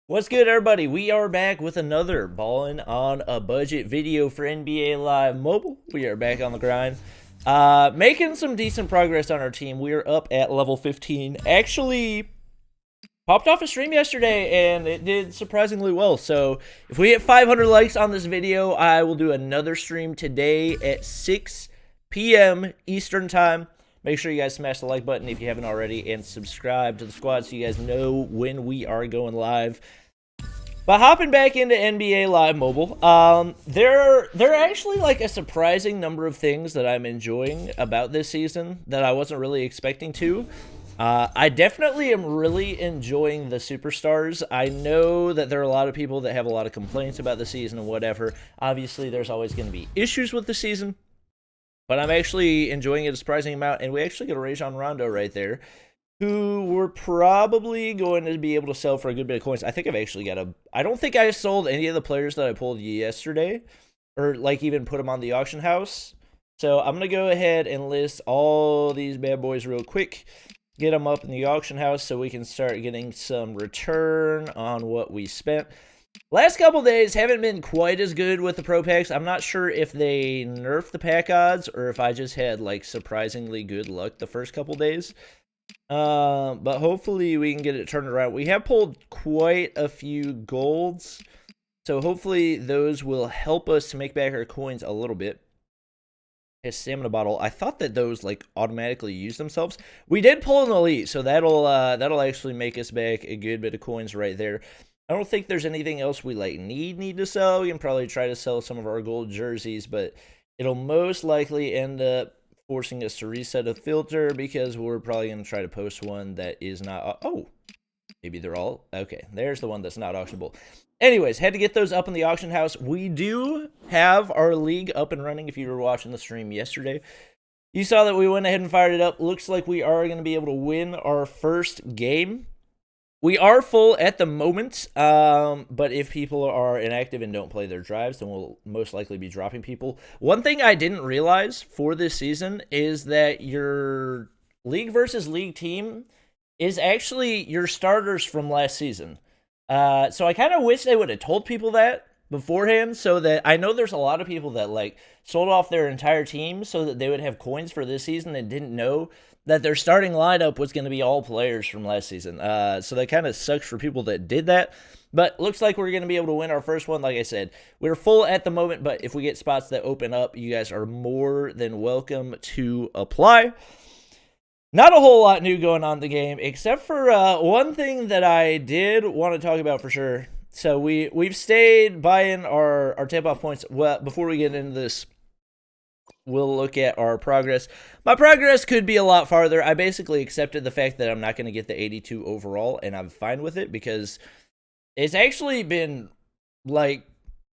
What's good, everybody? We are back with another Ballin' on a Budget video for NBA Live Mobile. We are back on the grind. Making some decent progress on our team. We are up at level 15. Actually, popped off a stream yesterday, and it did surprisingly well. So, if we hit 500 likes on this video, I will do another stream today at 6 p.m. Eastern Time. Make sure you guys smash the like button if you haven't already, and subscribe to the squad so you guys know when we are going live. But hopping back into NBA Live Mobile, there are actually like a surprising number of things that I'm enjoying about this season that I wasn't really expecting to. I definitely am really enjoying the superstars. I know that there are a lot of people that have a lot of complaints about the season and whatever. Obviously, there's always going to be issues with the season, but I'm actually enjoying it a surprising amount. And we actually get a Rajon Rondo right there, who we're probably going to be able to sell for a good bit of coins. I think I've actually got I don't think I sold any of the players that I pulled yesterday, or like even put them on the auction house. So I'm going to go ahead and list all these bad boys real quick, get them up in the auction house so we can start getting some return on what we spent. Last couple days haven't been quite as good with the pro packs. I'm not sure if they nerfed the pack odds or if I just had like surprisingly good luck the first couple days. But hopefully we can get it turned around. We have pulled quite a few golds, so hopefully those will help us to make back our coins a little bit. A stamina bottle. I thought that those like automatically use themselves. We did pull an elite, so that'll actually make us back a good bit of coins right there. I don't think there's anything else we like need to sell. We can probably try to sell some of our gold jerseys, but it'll most likely end up forcing us to reset a filter because we're probably going to try to post one that is not. Oh, maybe they're all. Okay, there's the one that's not auctionable. Anyways, had to get those up in the auction house. We do have our league up and running. If you were watching the stream yesterday, you saw that we went ahead and fired it up. Looks like we are going to be able to win our first game. We are full at the moment, but if people are inactive and don't play their drives, then we'll most likely be dropping people. One thing I didn't realize for this season is that your league versus league team is actually your starters from last season. So I kind of wish they would have told people that beforehand, so that I know there's a lot of people that like sold off their entire team so that they would have coins for this season and didn't know that their starting lineup was going to be all players from last season. So that kind of sucks for people that did that. But looks like we're going to be able to win our first one. Like I said, we're full at the moment, but if we get spots that open up, you guys are more than welcome to apply. Not a whole lot new going on in the game, except for one thing that I did want to talk about for sure. So we've stayed buying our tip-off points. Well, before we get into this, we'll look at our progress. My progress could be a lot farther. I basically accepted the fact that I'm not going to get the 82 overall, and I'm fine with it because it's actually been like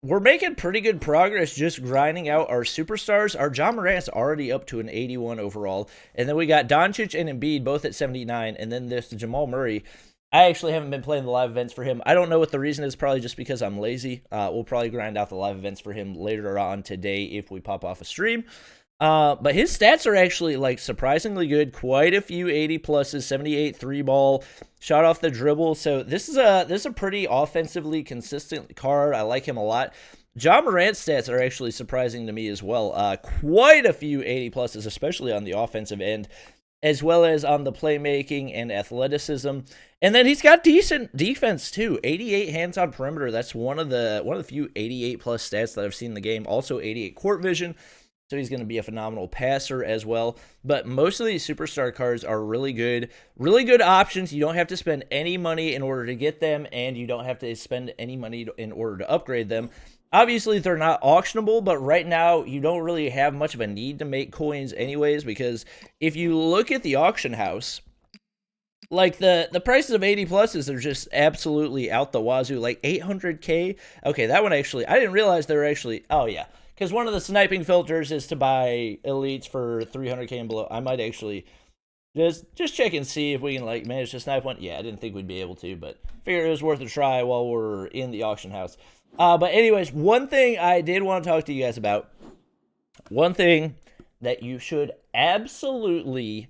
we're making pretty good progress just grinding out our superstars. Our Ja Morant's already up to an 81 overall, and then we got Doncic and Embiid both at 79, and then this Jamal Murray. I actually haven't been playing the live events for him. I don't know what the reason is, probably just because I'm lazy. We'll probably grind out the live events for him later on today if we pop off a stream. But his stats are actually like surprisingly good. Quite a few 80 pluses, 78 three ball, shot off the dribble. So this is a pretty offensively consistent card. I like him a lot. Ja Morant's stats are actually surprising to me as well. Quite a few 80 pluses, especially on the offensive end, as well as on the playmaking and athleticism. And then he's got decent defense too. 88 hands on perimeter. That's one of the few 88 plus stats that I've seen in the game. Also 88 court vision. So he's going to be a phenomenal passer as well. But most of these superstar cards are really good options. You don't have to spend any money in order to get them, and you don't have to spend any money in order to upgrade them. Obviously, they're not auctionable, but right now you don't really have much of a need to make coins anyways, because if you look at the auction house, like the prices of 80 pluses are just absolutely out the wazoo. Like 800k. Okay, that one actually, I didn't realize they were actually, oh yeah, because one of the sniping filters is to buy elites for 300k and below. I might actually just check and see if we can like manage to snipe one. Yeah, I didn't think we'd be able to, but figured it was worth a try while we're in the auction house. But anyways, one thing I did want to talk to you guys about, one thing that you should absolutely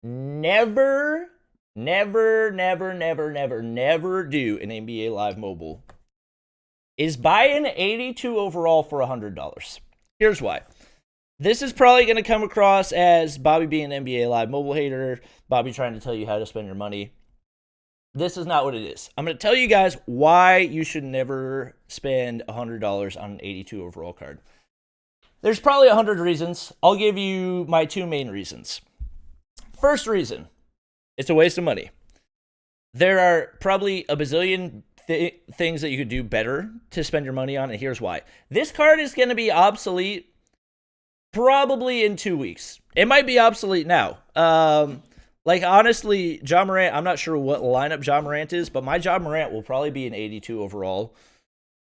never never, never, never, never, never do in NBA Live Mobile is buy an 82 overall for $100. Here's why. This is probably going to come across as Bobby being an NBA Live Mobile hater, Bobby trying to tell you how to spend your money. This is not what it is. I'm going to tell you guys why you should never spend $100 on an 82 overall card. There's probably 100 reasons. I'll give you my two main reasons. First reason, it's a waste of money. There are probably a bazillion things that you could do better to spend your money on, and here's why. This card is going to be obsolete probably in 2 weeks. It might be obsolete now. Honestly, Ja Morant, I'm not sure what lineup Ja Morant is, but my Ja Morant will probably be an 82 overall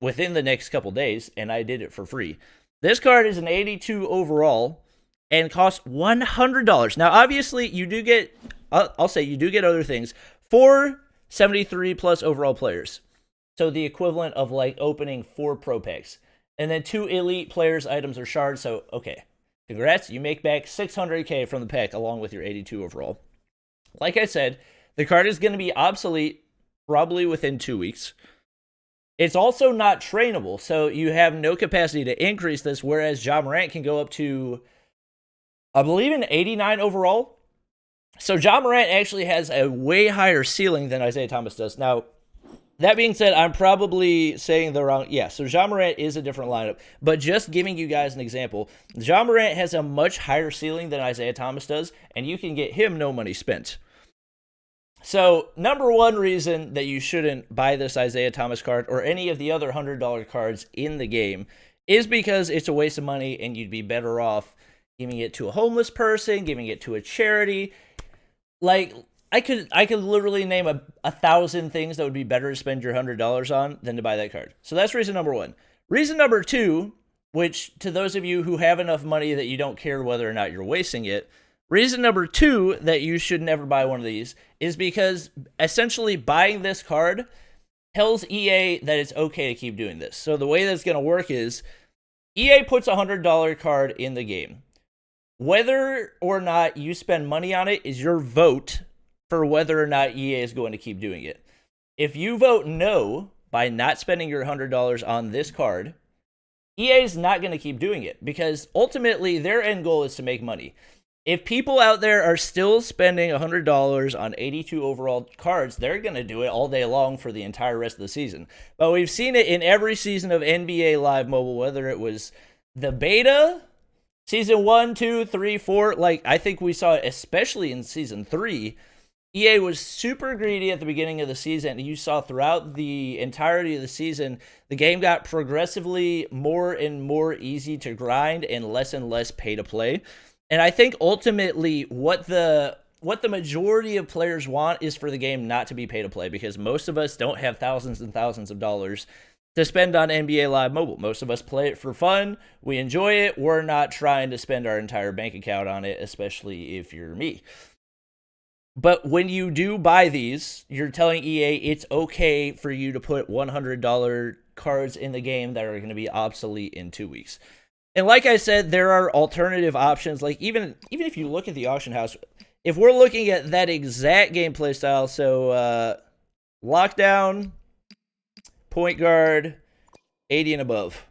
within the next couple days, and I did it for free. This card is an 82 overall and costs $100. Now, obviously, you do get, I'll say you do get other things. 4 73 plus overall players. So the equivalent of like opening 4 pro packs. And then 2 elite players, items, or shards. So, okay. Congrats, you make back $600K from the pack along with your 82 overall. Like I said, the card is going to be obsolete probably within 2 weeks. It's also not trainable, so you have no capacity to increase this, whereas Ja Morant can go up to, I believe, an 89 overall. So Ja Morant actually has a way higher ceiling than Isaiah Thomas does. Now, that being said, I'm probably saying the wrong... Yeah, so Ja Morant is a different lineup. But just giving you guys an example, Ja Morant has a much higher ceiling than Isaiah Thomas does, and you can get him no money spent. So, number one reason that you shouldn't buy this Isaiah Thomas card or any of the other $100 cards in the game is because it's a waste of money and you'd be better off giving it to a homeless person, giving it to a charity. Like, I could literally name a 1,000 things that would be better to spend your $100 on than to buy that card. So that's reason number one. Reason number two, which to those of you who have enough money that you don't care whether or not you're wasting it, reason number two that you should never buy one of these is because essentially buying this card tells EA that it's okay to keep doing this. So the way that's going to work is EA puts a $100 card in the game. Whether or not you spend money on it is your vote for whether or not EA is going to keep doing it. If you vote no by not spending your $100 on this card, EA is not going to keep doing it because ultimately their end goal is to make money. If people out there are still spending $100 on 82 overall cards, they're going to do it all day long for the entire rest of the season. But we've seen it in every season of NBA Live Mobile, whether it was the beta, season 1, 2, 3, 4. Like, I think we saw it especially in season 3. EA was super greedy at the beginning of the season. You saw throughout the entirety of the season, the game got progressively more and more easy to grind and less pay to play. And I think ultimately what the majority of players want is for the game not to be pay to play because most of us don't have thousands and thousands of dollars to spend on NBA Live Mobile. Most of us play it for fun. We enjoy it. We're not trying to spend our entire bank account on it, especially if you're me. But when you do buy these, you're telling EA it's okay for you to put $100 cards in the game that are going to be obsolete in 2 weeks. And like I said, there are alternative options. Like even if you look at the auction house, if we're looking at that exact gameplay style, so lockdown, point guard, 80 and above,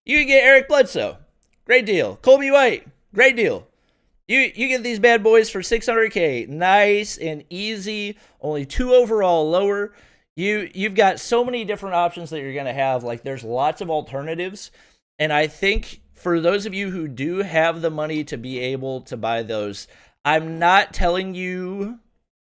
you can get Eric Bledsoe, great deal. Colby White, great deal. You get these bad boys for $600K, nice and easy, only 2 overall lower. You've got so many different options that you're gonna have. Like there's lots of alternatives. And I think for those of you who do have the money to be able to buy those, I'm not telling you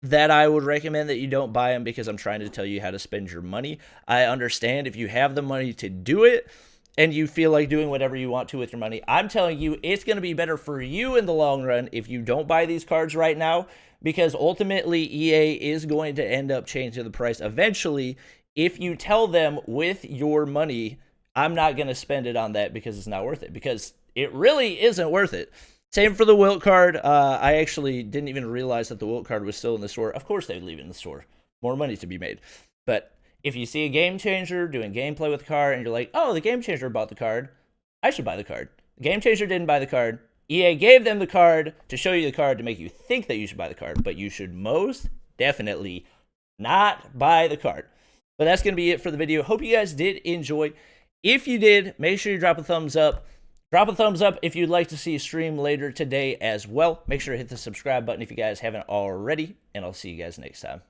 that I would recommend that you don't buy them because I'm trying to tell you how to spend your money. I understand if you have the money to do it and you feel like doing whatever you want to with your money. I'm telling you it's going to be better for you in the long run if you don't buy these cards right now because ultimately EA is going to end up changing the price eventually if you tell them with your money, I'm not going to spend it on that because it's not worth it, because it really isn't worth it. Same for the Wilt card. I actually didn't even realize that the Wilt card was still in the store. Of course they'd leave it in the store. More money to be made. But if you see a Game Changer doing gameplay with the card and you're like, oh, the Game Changer bought the card, I should buy the card. The Game Changer didn't buy the card. EA gave them the card to show you the card to make you think that you should buy the card, but you should most definitely not buy the card. But that's going to be it for the video. Hope you guys did enjoy. If you did, make sure you drop a thumbs up. Drop a thumbs up if you'd like to see a stream later today as well. Make sure to hit the subscribe button if you guys haven't already, and I'll see you guys next time.